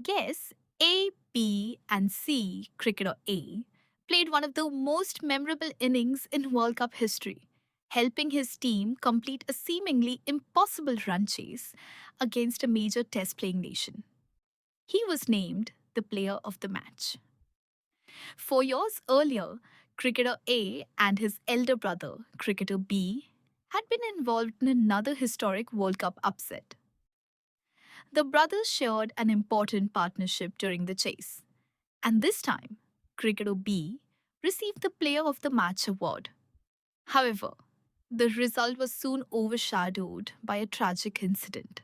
Guess A, B, and C cricketer A played one of the most memorable innings in World Cup history, helping his team complete a seemingly impossible run chase against a major test playing nation. He was named the player of the match. 4 years earlier, cricketer A and his elder brother, cricketer B, had been involved in another historic World Cup upset. The brothers shared an important partnership during the chase, and this time, cricketer B received the Player of the Match award. However, the result was soon overshadowed by a tragic incident.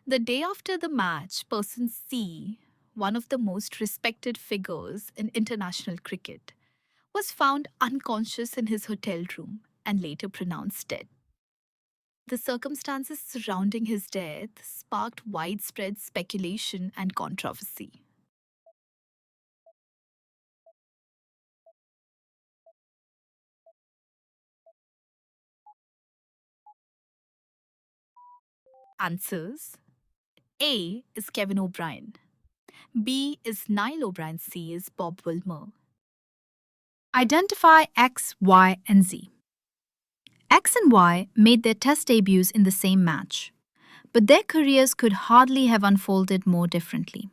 The day after the match, person C, one of the most respected figures in international cricket, was found unconscious in his hotel room and later pronounced dead. The circumstances surrounding his death sparked widespread speculation and controversy. Answers: A is Kevin O'Brien, B is Niall O'Brien, C is Bob Wilmer. Identify X, Y, and Z. X and Y made their test debuts in the same match, but their careers could hardly have unfolded more differently.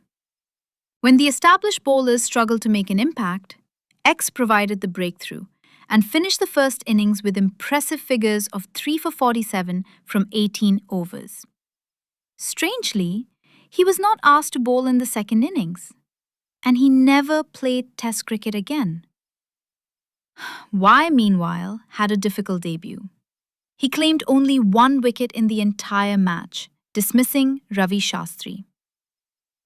When the established bowlers struggled to make an impact, X provided the breakthrough and finished the first innings with impressive figures of 3 for 47 from 18 overs. Strangely, he was not asked to bowl in the second innings, and he never played Test cricket again. Y, meanwhile, had a difficult debut. He claimed only one wicket in the entire match, dismissing Ravi Shastri.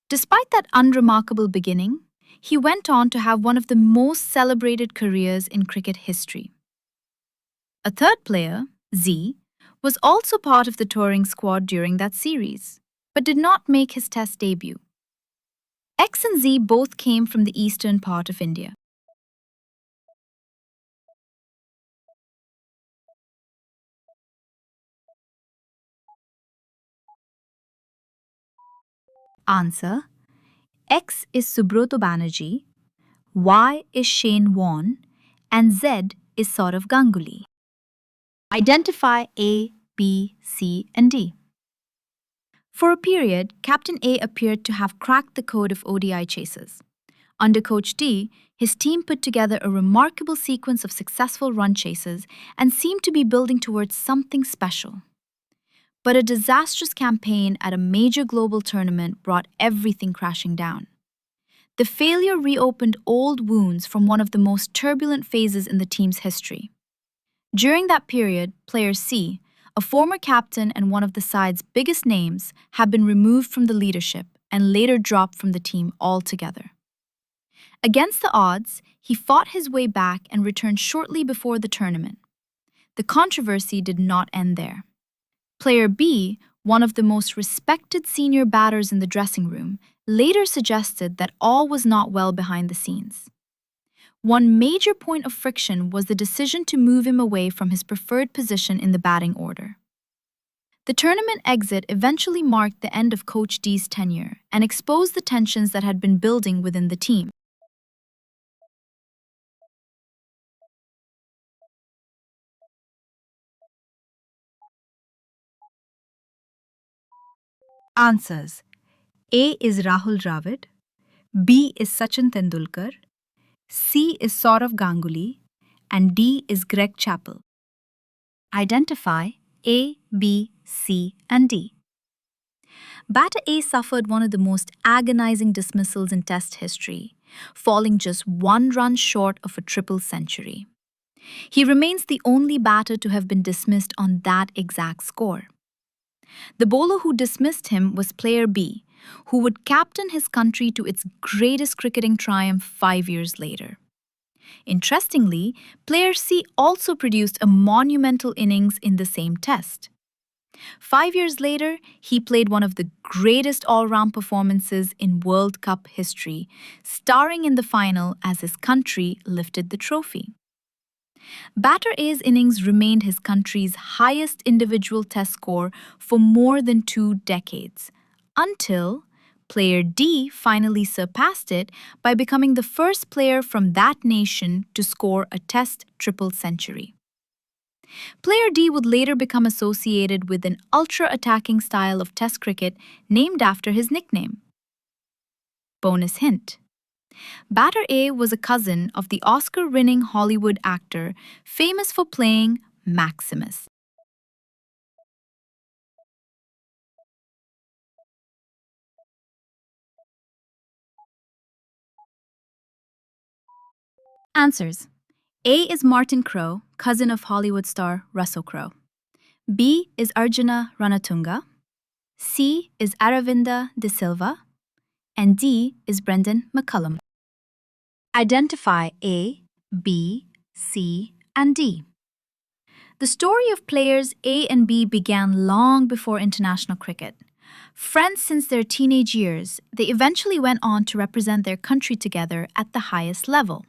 Despite that unremarkable beginning, he went on to have one of the most celebrated careers in cricket history. A third player, Z, was also part of the touring squad during that series, but did not make his Test debut. X and Z both came from the eastern part of India. Answer: X is Subroto Banerjee, Y is Shane Warne, and Z is Saurav Ganguly. Identify A, B, C, and D. For a period, Captain A appeared to have cracked the code of ODI chases. Under Coach D, his team put together a remarkable sequence of successful run chases and seemed to be building towards something special. But a disastrous campaign at a major global tournament brought everything crashing down. The failure reopened old wounds from one of the most turbulent phases in the team's history. During that period, player C, a former captain and one of the side's biggest names, had been removed from the leadership and later dropped from the team altogether. Against the odds, he fought his way back and returned shortly before the tournament. The controversy did not end there. Player B, one of the most respected senior batters in the dressing room, later suggested that all was not well behind the scenes. One major point of friction was the decision to move him away from his preferred position in the batting order. The tournament exit eventually marked the end of Coach D's tenure and exposed the tensions that had been building within the team. Answers: A is Rahul Dravid, B is Sachin Tendulkar, C is Saurav Ganguly, and D is Greg Chappell. Identify A, B, C, and D. Batter A suffered one of the most agonizing dismissals in Test history, falling just one run short of a triple century. He remains the only batter to have been dismissed on that exact score. The bowler who dismissed him was player B, who would captain his country to its greatest cricketing triumph 5 years later. Interestingly, player C also produced a monumental innings in the same test. 5 years later, he played one of the greatest all-round performances in World Cup history, starring in the final as his country lifted the trophy. Batter A's innings remained his country's highest individual test score for more than 2 decades, until Player D finally surpassed it by becoming the first player from that nation to score a Test triple century. Player D would later become associated with an ultra-attacking style of Test cricket named after his nickname. Bonus hint: Batter A was a cousin of the Oscar-winning Hollywood actor famous for playing Maximus. Answers: A is Martin Crowe, cousin of Hollywood star Russell Crowe. B is Arjuna Ranatunga. C is Aravinda de Silva. And D is Brendan McCullum. Identify A, B, C, and D. The story of players A and B began long before international cricket. Friends since their teenage years, they eventually went on to represent their country together at the highest level.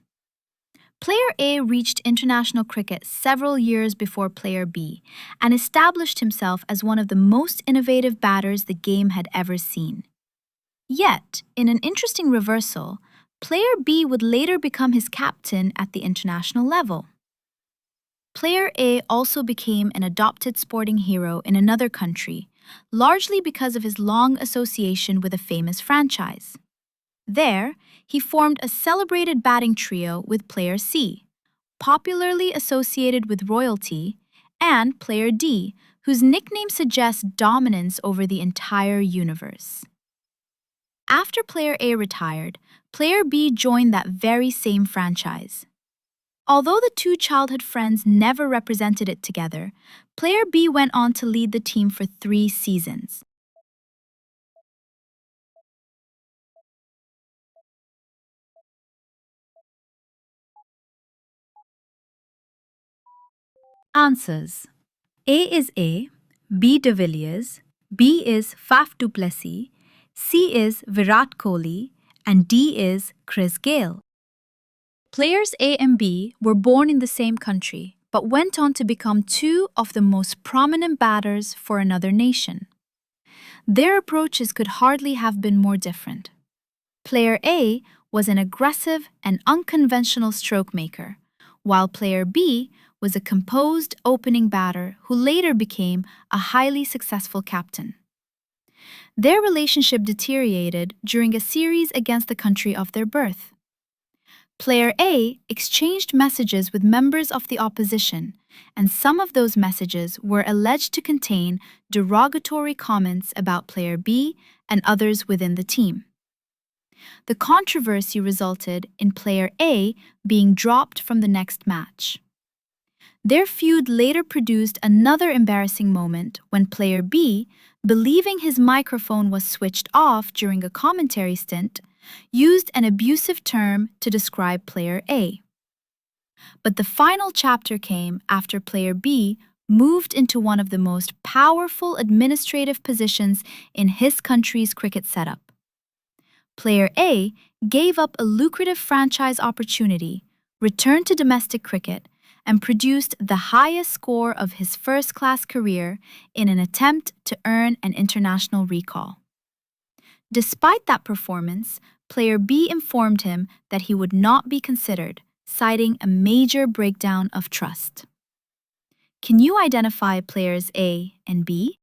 Player A reached international cricket several years before Player B and established himself as one of the most innovative batters the game had ever seen. Yet, in an interesting reversal, Player B would later become his captain at the international level. Player A also became an adopted sporting hero in another country, largely because of his long association with a famous franchise. There, he formed a celebrated batting trio with Player C, popularly associated with royalty, and Player D, whose nickname suggests dominance over the entire universe. After Player A retired, Player B joined that very same franchise. Although the two childhood friends never represented it together, Player B went on to lead the team for 3 seasons. Answers: A is A, B de Villiers, B is Faf du Plessis, C is Virat Kohli, and D is Chris Gayle. Players A and B were born in the same country, but went on to become two of the most prominent batters for another nation. Their approaches could hardly have been more different. Player A was an aggressive and unconventional stroke maker, while Player B was a composed opening batter who later became a highly successful captain. Their relationship deteriorated during a series against the country of their birth. Player A exchanged messages with members of the opposition, and some of those messages were alleged to contain derogatory comments about Player B and others within the team. The controversy resulted in Player A being dropped from the next match. Their feud later produced another embarrassing moment when Player B, believing his microphone was switched off during a commentary stint, used an abusive term to describe Player A. But the final chapter came after Player B moved into one of the most powerful administrative positions in his country's cricket setup. Player A gave up a lucrative franchise opportunity, returned to domestic cricket, and produced the highest score of his first-class career in an attempt to earn an international recall. Despite that performance, Player B informed him that he would not be considered, citing a major breakdown of trust. Can you identify players A and B?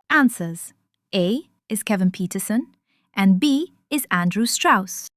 Answers: A is Kevin Peterson, and B is Andrew Strauss.